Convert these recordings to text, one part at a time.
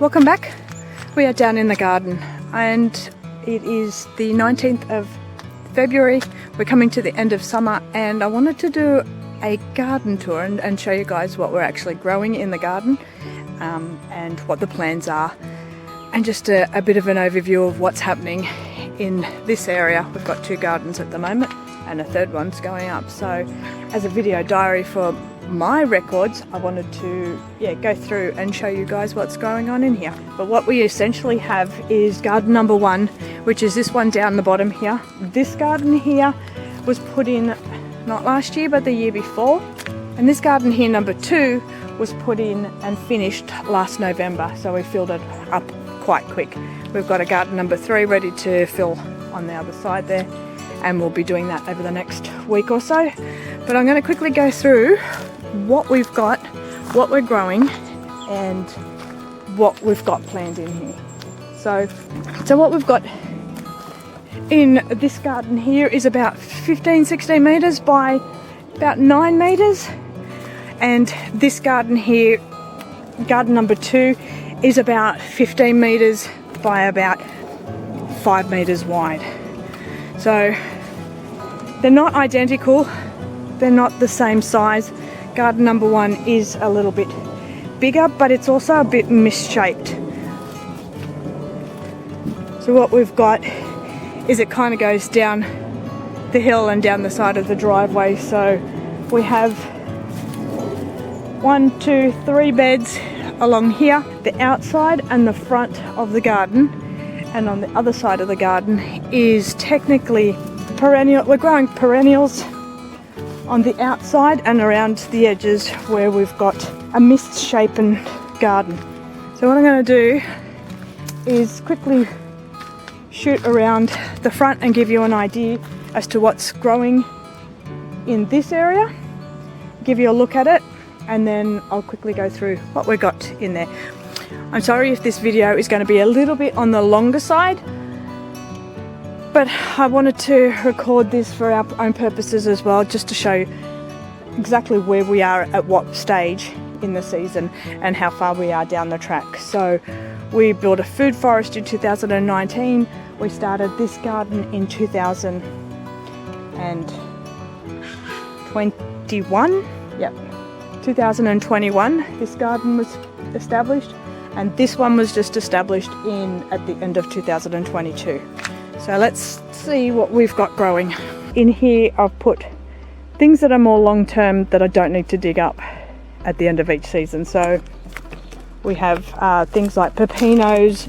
Welcome back. We are down in the garden and it is the 19th of February. We're coming to the end of summer and I wanted to do a garden tour and show you guys what we're actually growing in the garden and what the plans are, and just a bit of an overview of what's happening in this area. We've got 2 gardens at the moment and a 3rd one's going up. So as a video diary for my records, I wanted to go through and show you guys what's going on in here. But what we essentially have is garden number 1, which is this one down the bottom here. This garden here was put in not last year but the year before, and this garden here, number 2, was put in and finished last November, so we filled it up quite quick. We've got a garden number 3 ready to fill on the other side there, and we'll be doing that over the next week or so. But I'm going to quickly go through what we've got, what we're growing, and what we've got planned in here. So what we've got in this garden here is about 15-16 meters by about 9 meters, and this garden here, garden number 2, is about 15 meters by about 5 meters wide. So they're not identical, they're not the same size. Garden number 1 is a little bit bigger, but it's also a bit misshaped. So what we've got is it kind of goes down the hill and down the side of the driveway. So we have 1, 2, 3 beds along here, the outside and the front of the garden, and on the other side of the garden is technically perennial. We're growing perennials on the outside and around the edges where we've got a misshapen garden. So what I'm going to do is quickly shoot around the front and give you an idea as to what's growing in this area, give you a look at it, and then I'll quickly go through what we've got in there. I'm sorry if this video is going to be a little bit on the longer side, but I wanted to record this for our own purposes as well, just to show exactly where we are at what stage in the season and how far we are down the track. So we built a food forest in 2019. We started this garden in 2021. Yep, 2021 this garden was established, and this one was just established at the end of 2022. So let's see what we've got growing. In here I've put things that are more long term that I don't need to dig up at the end of each season. So we have things like pepinos,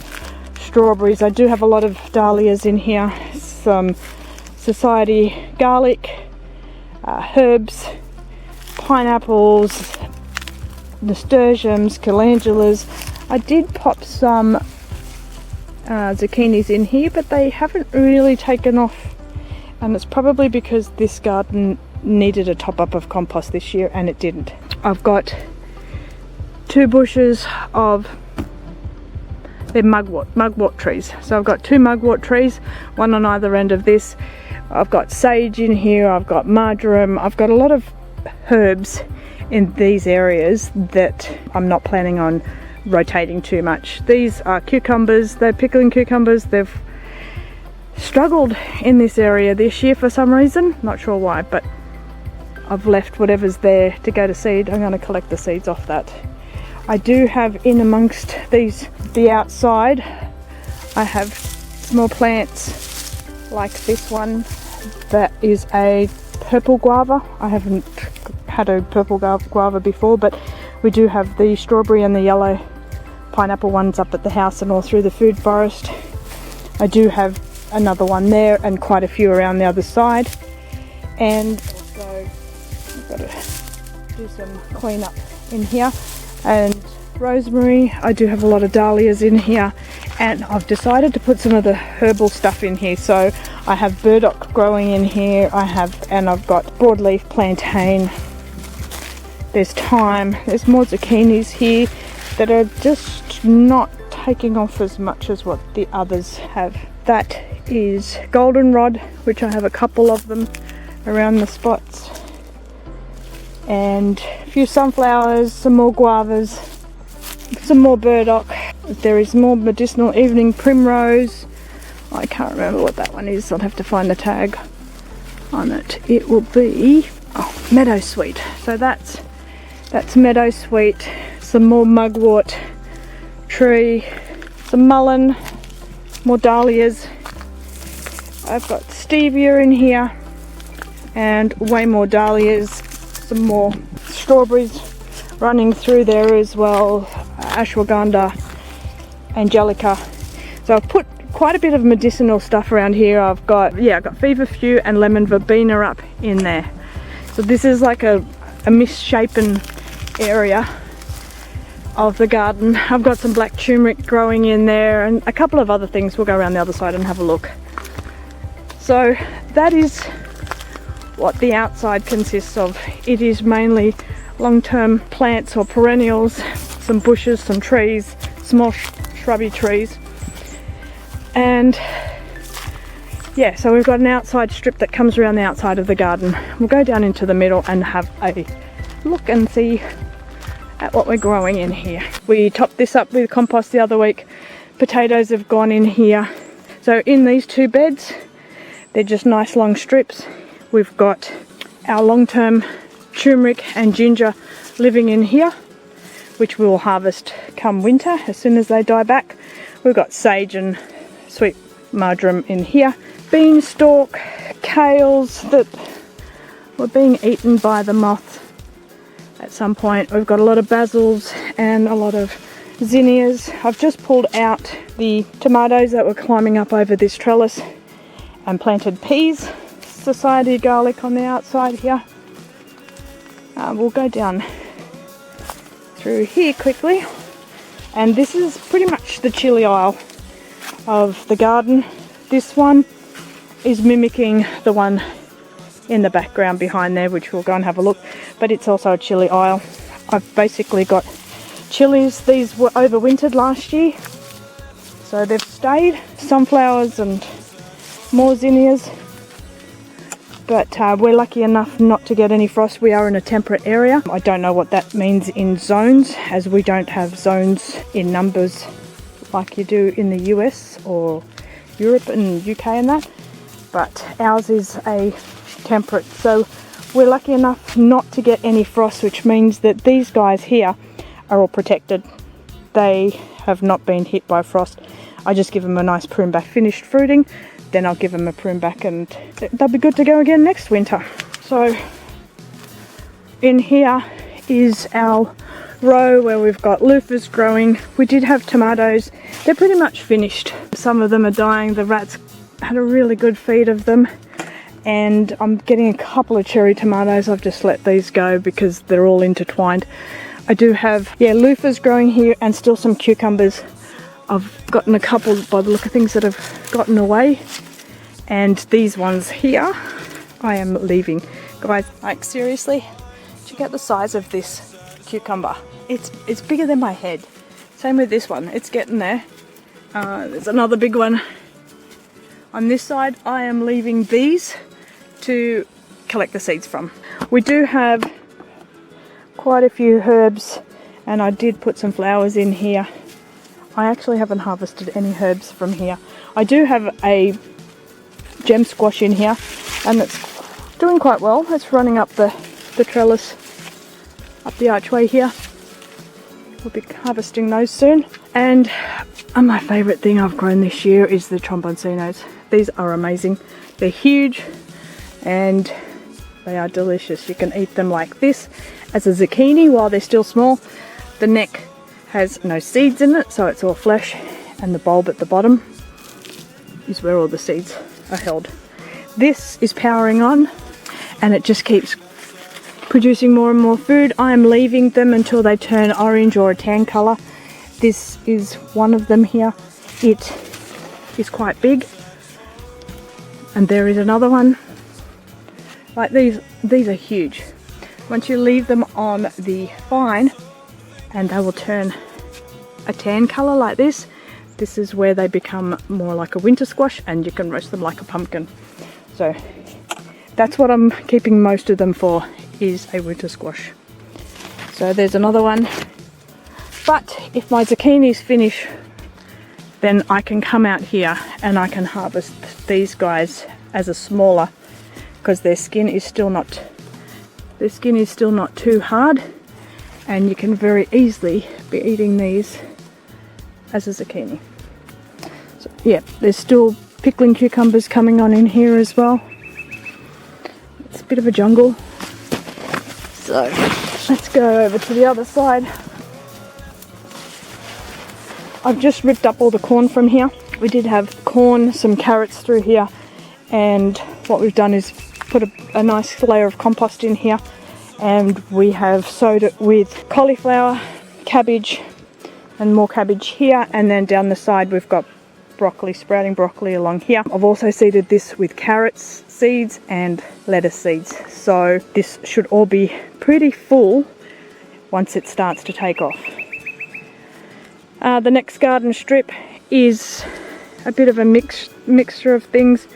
strawberries. I do have a lot of dahlias in here, some society garlic, herbs, pineapples, nasturtiums, calendulas. I did pop some zucchinis in here, but they haven't really taken off, and it's probably because this garden needed a top up of compost this year and it didn't. I've got 2 bushes of mugwort trees. So I've got 2 mugwort trees, one on either end of this. I've got sage in here, I've got marjoram, I've got a lot of herbs in these areas that I'm not planning on rotating too much. These are cucumbers, they're pickling cucumbers. They've struggled in this area this year for some reason, not sure why, but I've left whatever's there to go to seed. I'm going to collect the seeds off that. I do have in amongst these, the outside, I have small plants like this one that is a purple guava. I haven't had a purple guava before, but we do have the strawberry and the yellow pineapple ones up at the house and all through the food forest. I do have another one there and quite a few around the other side. And also I've got to do some cleanup in here. And rosemary, I do have a lot of dahlias in here, and I've decided to put some of the herbal stuff in here. So I have burdock growing in here, I've got broadleaf plantain, there's thyme, there's more zucchinis here that are just not taking off as much as what the others have. That is goldenrod, which I have a couple of them around the spots, and a few sunflowers, some more guavas, some more burdock, There is more medicinal evening primrose. I can't remember what that one is. I'll have to find the tag on it. It will be meadow sweet. So that's meadow sweet. Some more mugwort tree, some mullein, more dahlias. I've got stevia in here and way more dahlias. Some more strawberries running through there as well. Ashwagandha, angelica. So I've put quite a bit of medicinal stuff around here. I've got feverfew and lemon verbena up in there. So this is like a misshapen area of the garden. I've got some black turmeric growing in there and a couple of other things. We'll go around the other side and have a look. So that is what the outside consists of. It is mainly long-term plants or perennials, some bushes, some trees, small shrubby trees. And yeah, so we've got an outside strip that comes around the outside of the garden. We'll go down into the middle and have a look and see at what we're growing in here. We topped this up with compost the other week. Potatoes have gone in here. So in these two beds, they're just nice long strips. We've got our long-term turmeric and ginger living in here, which we will harvest come winter as soon as they die back. We've got sage and sweet marjoram in here. Beanstalk, kales that were being eaten by the moth at some point. We've got a lot of basils and a lot of zinnias. I've just pulled out the tomatoes that were climbing up over this trellis and planted peas. Society garlic on the outside here. We'll go down through here quickly, and this is pretty much the chili aisle of the garden. This one is mimicking the one in the background behind there, which we'll go and have a look, but it's also a chili aisle. I've basically got chilies. These were overwintered last year, so they've stayed. Sunflowers and more zinnias. But we're lucky enough not to get any frost. We are in a temperate area. I don't know what that means in zones, as we don't have zones in numbers like you do in the US or Europe and UK and that. But ours is a temperate. So we're lucky enough not to get any frost, which means that these guys here are all protected. They have not been hit by frost. I just give them a nice prune back, finished fruiting. Then I'll give them a prune back and they'll be good to go again next winter. So in here is our row where we've got loofahs growing. We did have tomatoes. They're pretty much finished. Some of them are dying. The rats had a really good feed of them. And I'm getting a couple of cherry tomatoes. I've just let these go because they're all intertwined. I do have, loofahs growing here and still some cucumbers. I've gotten a couple by the look of things that have gotten away, and these ones here I am leaving. Guys, like seriously, check out the size of this cucumber. It's bigger than my head. Same with this one, it's getting there. There's another big one on this side. I am leaving these to collect the seeds from. We do have quite a few herbs, and I did put some flowers in here. I actually haven't harvested any herbs from here. I do have a gem squash in here, and it's doing quite well. It's running up the trellis, up the archway here. We'll be harvesting those soon. And my favourite thing I've grown this year is the tromboncinos. These are amazing. They're huge and they are delicious. You can eat them like this as a zucchini while they're still small. The neck has no seeds in it, so it's all flesh, and the bulb at the bottom is where all the seeds are held. This is powering on, and it just keeps producing more and more food. I am leaving them until they turn orange or a tan colour. This is one of them here. It is quite big, and there is another one. Like these are huge. Once you leave them on the vine, and they will turn a tan colour like this. This is where they become more like a winter squash, and you can roast them like a pumpkin. So that's what I'm keeping most of them for, is a winter squash. So there's another one But if my zucchinis finish, then I can come out here and I can harvest these guys as a smaller, because their skin is still not too hard, and you can very easily be eating these as a zucchini. So yeah, there's still pickling cucumbers coming on in here as well. It's a bit of a jungle. So let's go over to the other side. I've just ripped up all the corn from here. We did have corn, some carrots through here, and what we've done is put a nice layer of compost in here, and we have sowed it with cauliflower, cabbage, and more cabbage here, and then down the side we've got broccoli, sprouting broccoli along here. I've also seeded this with carrots seeds and lettuce seeds, so this should all be pretty full once it starts to take off. The next garden strip is a bit of a mixture of things.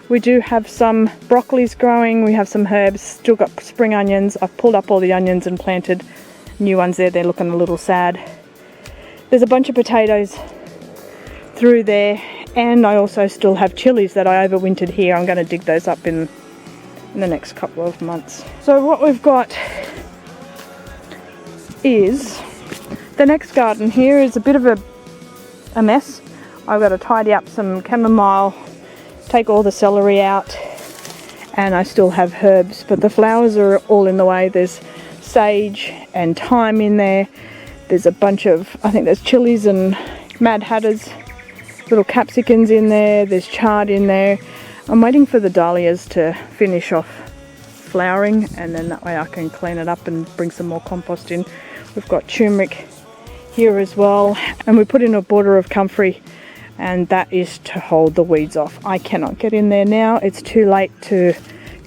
We do have some broccolis growing, we have some herbs, still got spring onions. I've pulled up all the onions and planted new ones there. They're looking a little sad. There's a bunch of potatoes through there, and I also still have chilies that I overwintered here. I'm going to dig those up in the next couple of months. So what we've got is, the next garden here is a bit of a mess. I've got to tidy up some chamomile, take all the celery out, and I still have herbs, but the flowers are all in the way. There's sage and thyme in there. There's a bunch of, I think there's chilies and Mad Hatters, little capsicums in there, there's chard in there. I'm waiting for the dahlias to finish off flowering, and then that way I can clean it up and bring some more compost in. We've got turmeric here as well, and we put in a border of comfrey, and that is to hold the weeds off. I cannot get in there now. It's too late to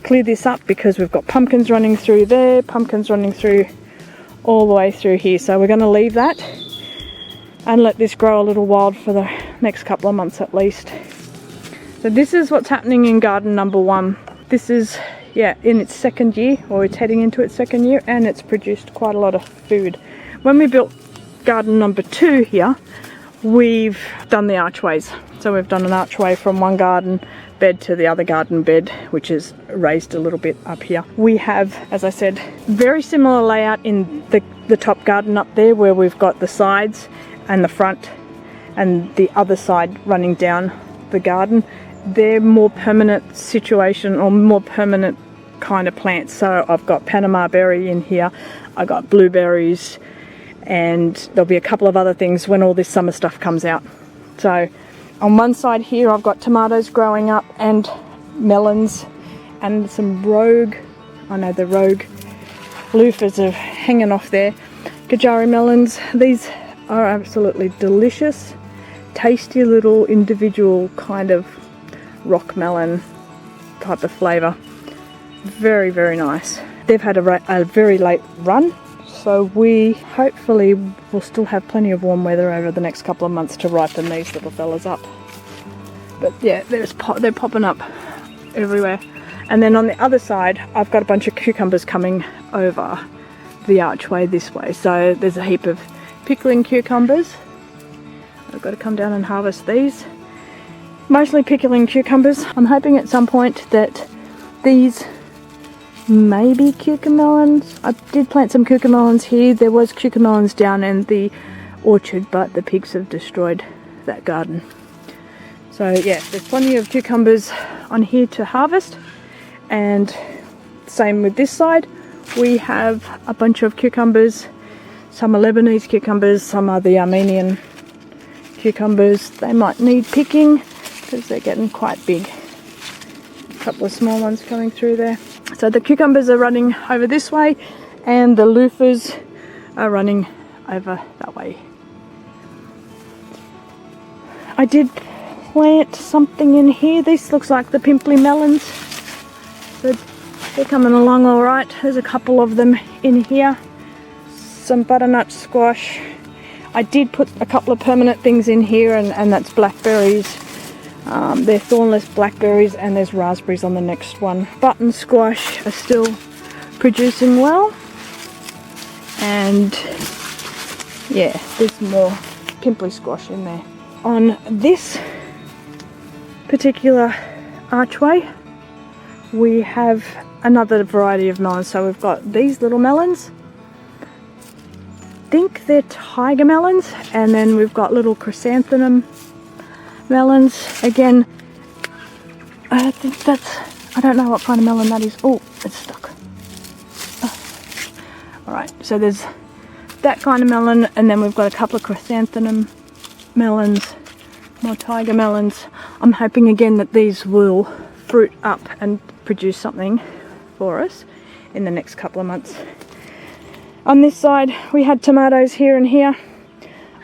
clear this up because we've got pumpkins running through there, pumpkins running through all the way through here. So we're going to leave that and let this grow a little wild for the next couple of months at least. So this is what's happening in garden number 1. This is, yeah, in its second year, or it's heading into its second year, and it's produced quite a lot of food. When we built garden number 2 here, we've done the archways. So we've done an archway from one garden bed to the other garden bed, which is raised a little bit up here. We have, as I said, very similar layout in the top garden up there, where we've got the sides and the front and the other side running down the garden. They're more permanent situation, or more permanent kind of plants. So I've got Panama berry in here, I got blueberries, and there'll be a couple of other things when all this summer stuff comes out. So on one side here I've got tomatoes growing up, and melons, and some rogue, I know the rogue loofahs are hanging off there, Kajari melons. These are absolutely delicious, tasty little individual kind of rock melon type of flavour. Very, very nice. They've had a very late run, so we hopefully will still have plenty of warm weather over the next couple of months to ripen these little fellas up. But yeah, they're popping up everywhere. And then on the other side, I've got a bunch of cucumbers coming over the archway this way. So there's a heap of pickling cucumbers. I've got to come down and harvest these. Mostly pickling cucumbers. I'm hoping at some point that these may be cucamelons. I did plant some cucamelons here. There was cucamelons down in the orchard, but the pigs have destroyed that garden. So yeah, there's plenty of cucumbers on here to harvest, and same with this side. We have a bunch of cucumbers. Some are Lebanese cucumbers, some are the Armenian cucumbers. They might need picking because they're getting quite big. A couple of small ones coming through there. So the cucumbers are running over this way, and the loofahs are running over that way. I did plant something in here. This looks like the pimply melons. They're coming along all right. There's a couple of them in here. Some butternut squash. I did put a couple of permanent things in here, and that's blackberries. They're thornless blackberries, and there's raspberries on the next one. Button squash are still producing well, and yeah, there's more pimply squash in there. On this particular archway, we have another variety of melons. So we've got these little melons. I think they're tiger melons, and then we've got little chrysanthemum melons. Again, I think that's, I don't know what kind of melon that is. Oh, it's stuck. Oh. Alright, so there's that kind of melon, and then we've got a couple of chrysanthemum melons, more tiger melons. I'm hoping again that these will fruit up and produce something for us in the next couple of months. On this side we had tomatoes here and here.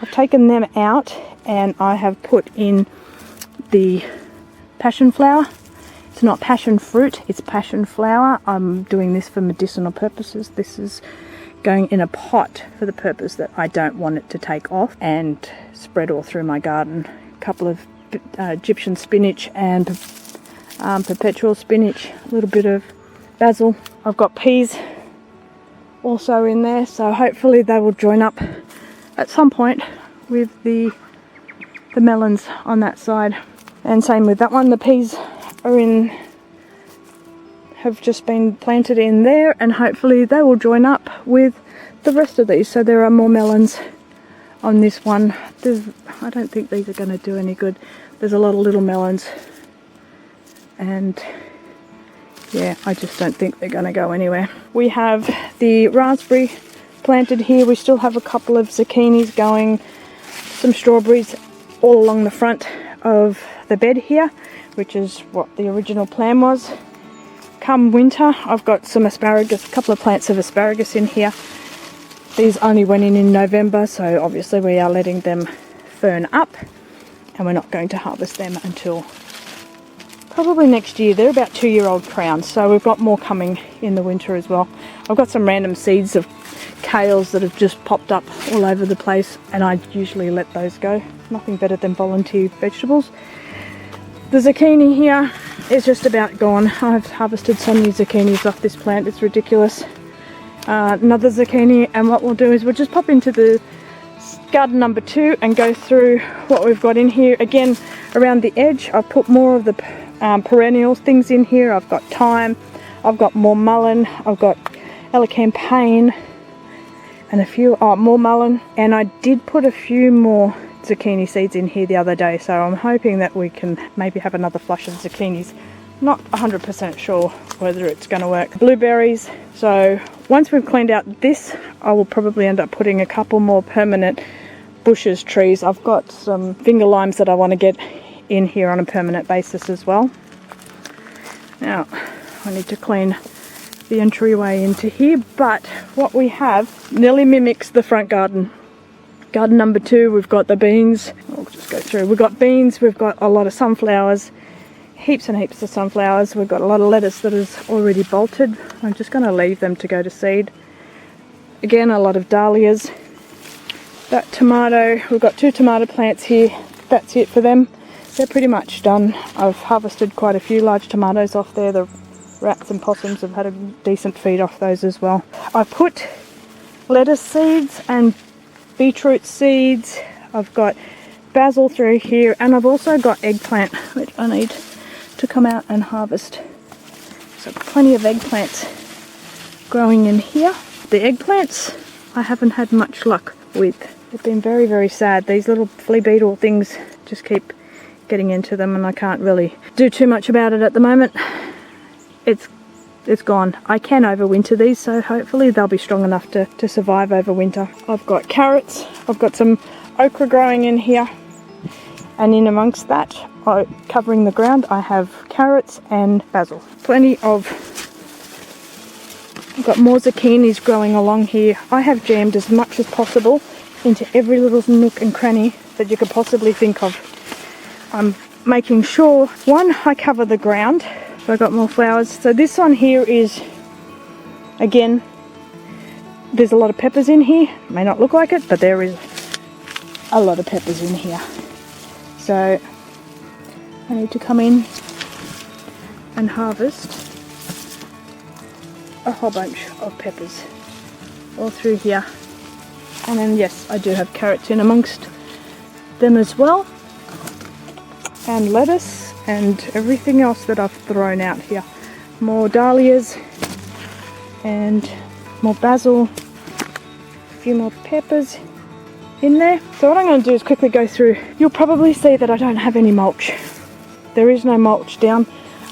I've taken them out and I have put in the passion flower. It's not passion fruit, it's passion flower. I'm doing this for medicinal purposes. This is going in a pot for the purpose that I don't want it to take off and spread all through my garden. A couple of Egyptian spinach and perpetual spinach, a little bit of basil. I've got peas also in there, so hopefully they will join up at some point with the melons on that side. And same with that one, the peas are in, have just been planted in there, and hopefully they will join up with the rest of these. So there are more melons on this one. I don't think these are going to do any good. There's a lot of little melons, and yeah, I just don't think they're going to go anywhere. We have the raspberry planted here. We still have a couple of zucchinis going, some strawberries all along the front of the bed here, which is what the original plan was. Come winter, I've got some asparagus, a couple of plants of asparagus in here. These only went in November, so obviously we are letting them fern up, and we're not going to harvest them until probably next year. They're about 2-year-old crowns, so we've got more coming in the winter as well. I've got some random seeds of kales that have just popped up all over the place, and I usually let those go. Nothing better than volunteer vegetables. The zucchini here is just about gone. I've harvested so many zucchinis off this plant, it's ridiculous. Another zucchini, and what we'll do is we'll just pop into the garden number 2 and go through what we've got in here. Again, around the edge I've put more of the perennial things in here. I've got thyme, I've got more mullein, I've got elecampane, and a few more mullein, and I did put a few more zucchini seeds in here the other day, so I'm hoping that we can maybe have another flush of zucchinis. Not 100% sure whether it's going to work. Blueberries, so once we've cleaned out this, I will probably end up putting a couple more permanent bushes, trees. I've got some finger limes that I want to get in here on a permanent basis as well. Now I need to clean the entryway into here, but what we have nearly mimics the front garden. Garden number 2, we've got the beans. I'll just go through. We've got beans, we've got a lot of sunflowers, heaps and heaps of sunflowers. We've got a lot of lettuce that is already bolted. I'm just going to leave them to go to seed. Again, a lot of dahlias. That tomato, we've got 2 tomato plants here. That's it for them. They're pretty much done. I've harvested quite a few large tomatoes off there. The rats and possums have had a decent feed off those as well. I put lettuce seeds and beetroot seeds. I've got basil through here, and I've also got eggplant, which I need to come out and harvest. So plenty of eggplants growing in here. The eggplants I haven't had much luck with. They've been very, very sad. These little flea beetle things just keep getting into them, and I can't really do too much about it at the moment. It's gone. I can overwinter these, so hopefully they'll be strong enough to survive over winter. I've got carrots, I've got some okra growing in here, and in amongst that, covering the ground, I have carrots and basil. Plenty of, I've got more zucchinis growing along here. I have jammed as much as possible into every little nook and cranny that you could possibly think of. I'm making sure, one, I cover the ground. So I've got more flowers. So this one here is, again, there's a lot of peppers in here. May not look like it, but there is a lot of peppers in here. So I need to come in and harvest a whole bunch of peppers all through here. And then yes, I do have carrots in amongst them as well, and lettuce and everything else that I've thrown out here. More dahlias and more basil, a few more peppers in there. So what I'm going to do is quickly go through. You'll probably see that I don't have any mulch. There is no mulch down.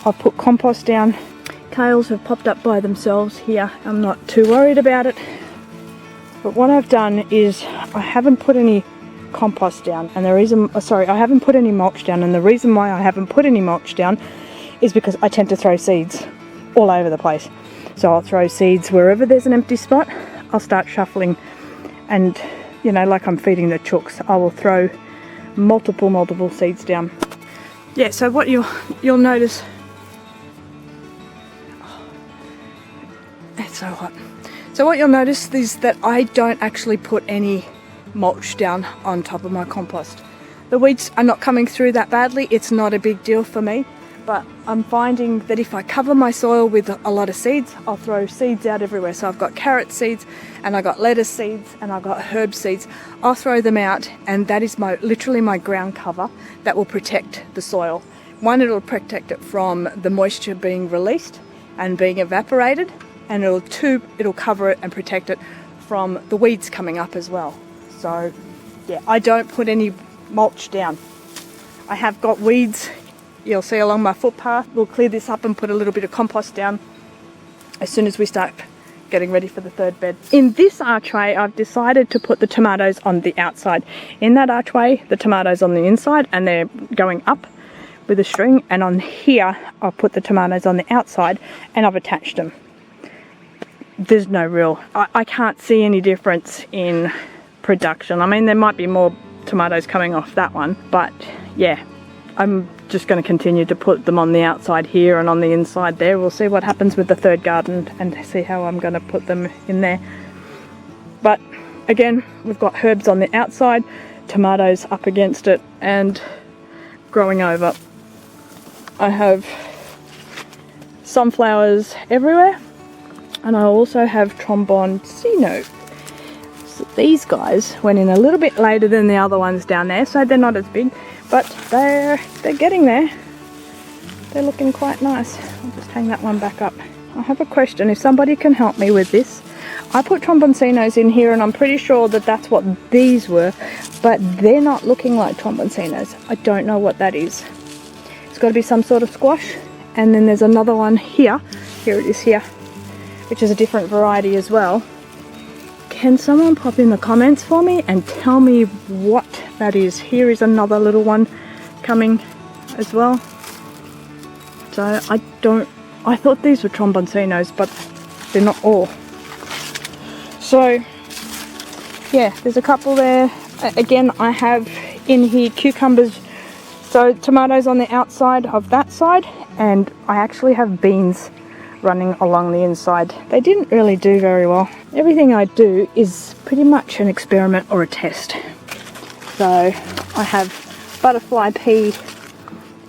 I've put compost down. Kales have popped up by themselves here. I'm not too worried about it. But what I've done is I haven't put any compost down, and the reason, I haven't put any mulch down, and the reason why I haven't put any mulch down is because I tend to throw seeds all over the place. So I'll throw seeds wherever there's an empty spot. I'll start shuffling, and you know, like I'm feeding the chooks, I will throw multiple seeds down. Yeah, so what you'll notice, it's so hot. So what you'll notice is that I don't actually put any mulch down on top of my compost. The weeds are not coming through that badly. It's not a big deal for me, but I'm finding that if I cover my soil with a lot of seeds, I'll throw seeds out everywhere. So I've got carrot seeds, and I've got lettuce seeds, and I've got herb seeds. I'll throw them out, and that is literally my ground cover that will protect the soil. One, it'll protect it from the moisture being released and being evaporated, and it'll cover it and protect it from the weeds coming up as well. So yeah, I don't put any mulch down. I have got weeds, you'll see along my footpath. We'll clear this up and put a little bit of compost down as soon as we start getting ready for the third bed. In this archway, I've decided to put the tomatoes on the outside. In that archway, the tomatoes on the inside, and they're going up with a string, and on here I'll put the tomatoes on the outside, and I've attached them. There's no real, I can't see any difference in production. I mean, there might be more tomatoes coming off that one, but yeah, I'm just going to continue to put them on the outside here and on the inside there. We'll see what happens with the third garden and see how I'm going to put them in there. But again, we've got herbs on the outside, tomatoes up against it, and growing over. I have sunflowers everywhere, and I also have tromboncino. So these guys went in a little bit later than the other ones down there, so they're not as big, but they're getting there. They're looking quite nice. I'll just hang that one back up. I have a question, if somebody can help me with this. I put tromboncinos in here, and I'm pretty sure that that's what these were, but they're not looking like tromboncinos. I don't know what that is. It's got to be some sort of squash. And then there's another one here. Here it is here, which is a different variety as well. Can someone pop in the comments for me and tell me what that is? Here is another little one coming as well. So I thought these were tromboncinos, but they're not all. So yeah, there's a couple there. Again, I have in here cucumbers, so tomatoes on the outside of that side, and I actually have beans running along the inside. They didn't really do very well. Everything I do is pretty much an experiment or a test. So I have butterfly pea,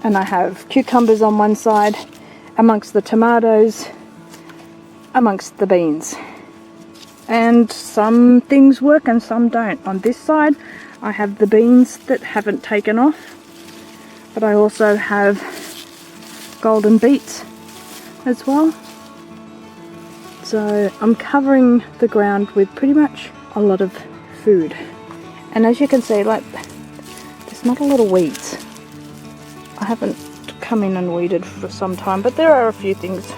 and I have cucumbers on one side, amongst the tomatoes, amongst the beans. And some things work and some don't. On this side, I have the beans that haven't taken off, but I also have golden beets as well. So I'm covering the ground with pretty much a lot of food. And as you can see, like, there's not a lot of weeds. I haven't come in and weeded for some time, but there are a few things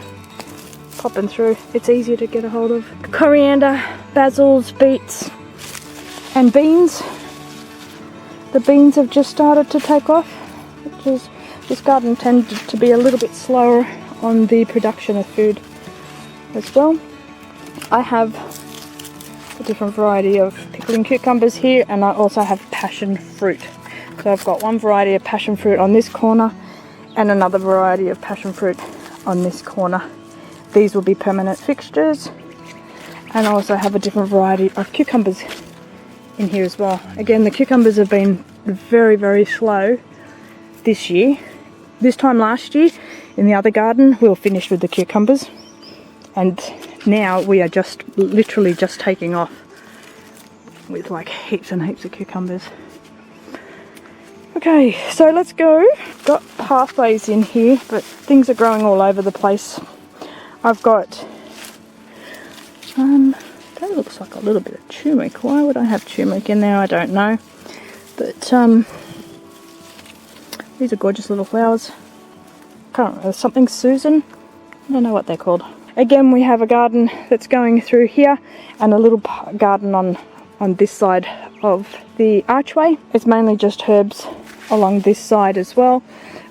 popping through. It's easier to get a hold of. Coriander, basils, beets, and beans. The beans have just started to take off, which is, this garden tended to be a little bit slower on the production of food as well. I have a different variety of pickling cucumbers here, and I also have passion fruit. So I've got one variety of passion fruit on this corner and another variety of passion fruit on this corner. These will be permanent fixtures, and I also have a different variety of cucumbers in here as well. Again, the cucumbers have been very slow this year. This time last year in the other garden we were finished with the cucumbers, and now we are just literally just taking off. with like heaps and heaps of cucumbers. Okay, so let's go. Got pathways in here, but things are growing all over the place. I've got that looks like a little bit of turmeric. Why would I have turmeric in there? I don't know. But these are gorgeous little flowers. Can't remember, something Susan? I don't know what they're called. Again, we have a garden that's going through here and a little garden on this side of the archway. It's mainly just herbs along this side as well.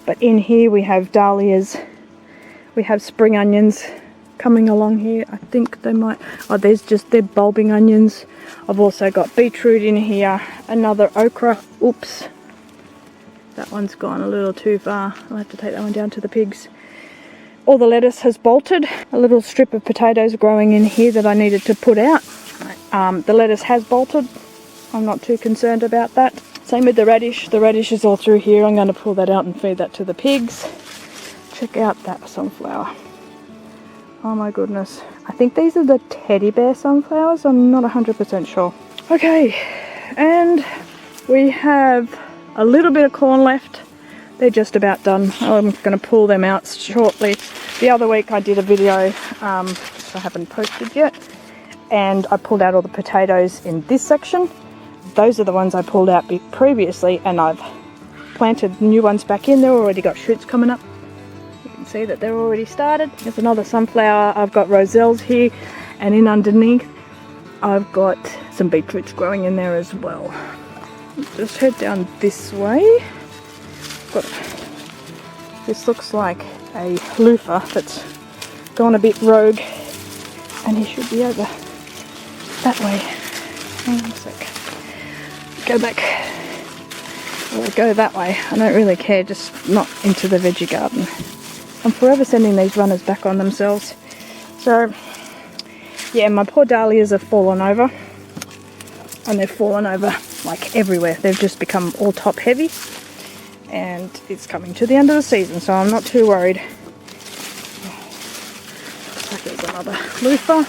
But in here we have dahlias. We have spring onions coming along here. I think they might, oh, they're bulbing onions. I've also got beetroot in here, another okra. Oops, that one's gone a little too far. I'll have to take that one down to the pigs. All the lettuce has bolted. A little strip of potatoes growing in here that I needed to put out. The lettuce has bolted. I'm not too concerned about that. Same with the radish. The radish is all through here. I'm going to pull that out and feed that to the pigs. Check out that sunflower. Oh my goodness. I think these are the teddy bear sunflowers. I'm not 100% sure. Okay, and we have a little bit of corn left. They're just about done. I'm going to pull them out shortly. The other week I did a video, which I haven't posted yet, and I pulled out all the potatoes in this section. Those are the ones I pulled out previously, and I've planted new ones back in. They've already got shoots coming up. See that they're already started. There's another sunflower. I've got roselles here, and in underneath I've got some beetroots growing in there as well. Just head down this way. This looks like a loofah that's gone a bit rogue, and he should be over that way. Hang on a sec. Go back. Or go that way. I don't really care, just not into the veggie garden. I'm forever sending these runners back on themselves. So, yeah, my poor dahlias have fallen over. And they've fallen over like everywhere. They've just become all top heavy. And it's coming to the end of the season, so I'm not too worried. Looks like there's another loofah.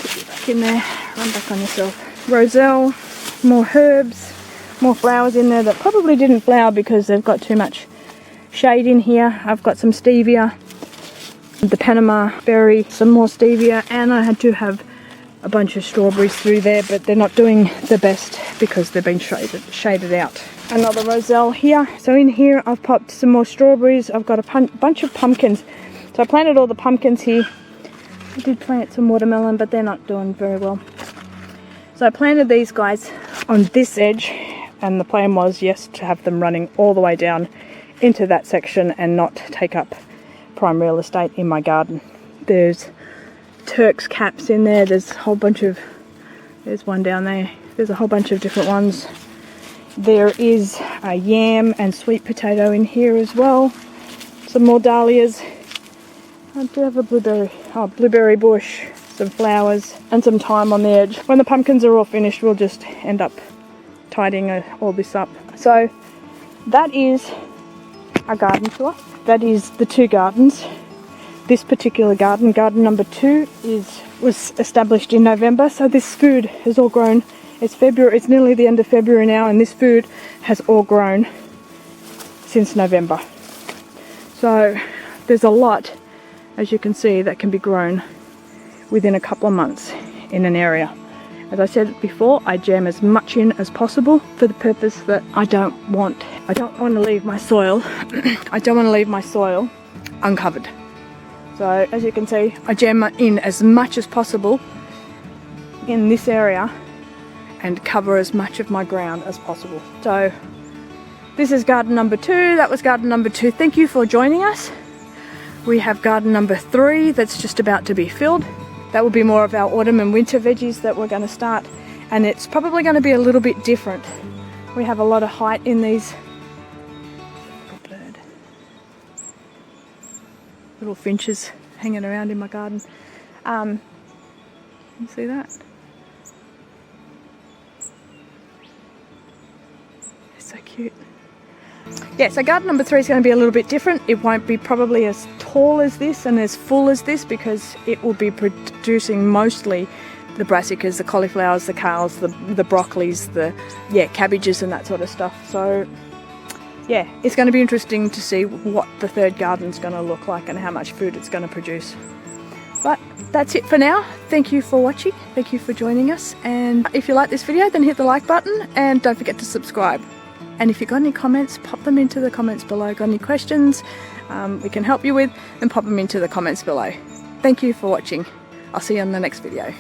Put you back in there. Run back on yourself. Roselle, more herbs, more flowers in there that probably didn't flower because they've got too much shade in here. I've got some stevia, the Panama berry, some more stevia, and I had to have a bunch of strawberries through there, but they're not doing the best because they've been shaded out. Another roselle here. So in here I've popped some more strawberries. I've got a bunch of pumpkins. So I planted all the pumpkins here. I did plant some watermelon, but they're not doing very well. So I planted these guys on this edge, and the plan was, yes, to have them running all the way down into that section and not take up prime real estate in my garden. There's Turk's caps in there. There's a whole bunch of, there's one down there. There's a whole bunch of different ones. There is a yam and sweet potato in here as well. Some more dahlias. I do have a blueberry bush, some flowers, and some thyme on the edge. When the pumpkins are all finished, we'll just end up tidying all this up. So that is a garden tour. That is the two gardens. This particular garden, garden number 2, was established in November, so this food has all grown. It's February, it's nearly the end of February now, and this food has all grown since November. So there's a lot, as you can see, that can be grown within a couple of months in an area. As I said before, I jam as much in as possible for the purpose that I don't want to leave my soil I don't want to leave my soil uncovered. So as you can see, I jam in as much as possible in this area and cover as much of my ground as possible. So this is garden number 2, that was garden number 2. Thank you for joining us. We have garden number 3 that's just about to be filled. That will be more of our autumn and winter veggies that we're going to start, and it's probably going to be a little bit different. We have a lot of height in these. Little bird. Little finches hanging around in my garden. You see that? They're so cute. Yeah, so garden number 3 is going to be a little bit different. It won't be probably as tall as this and as full as this because it will be producing mostly the brassicas, the cauliflowers, the kales, the broccolis, the cabbages and that sort of stuff. So yeah, it's going to be interesting to see what the third garden's going to look like and how much food it's going to produce. But that's it for now. Thank you for watching. Thank you for joining us. And if you like this video, then hit the like button and don't forget to subscribe. And if you've got any comments, pop them into the comments below. Got any questions we can help you with, then pop them into the comments below. Thank you for watching. I'll see you on the next video.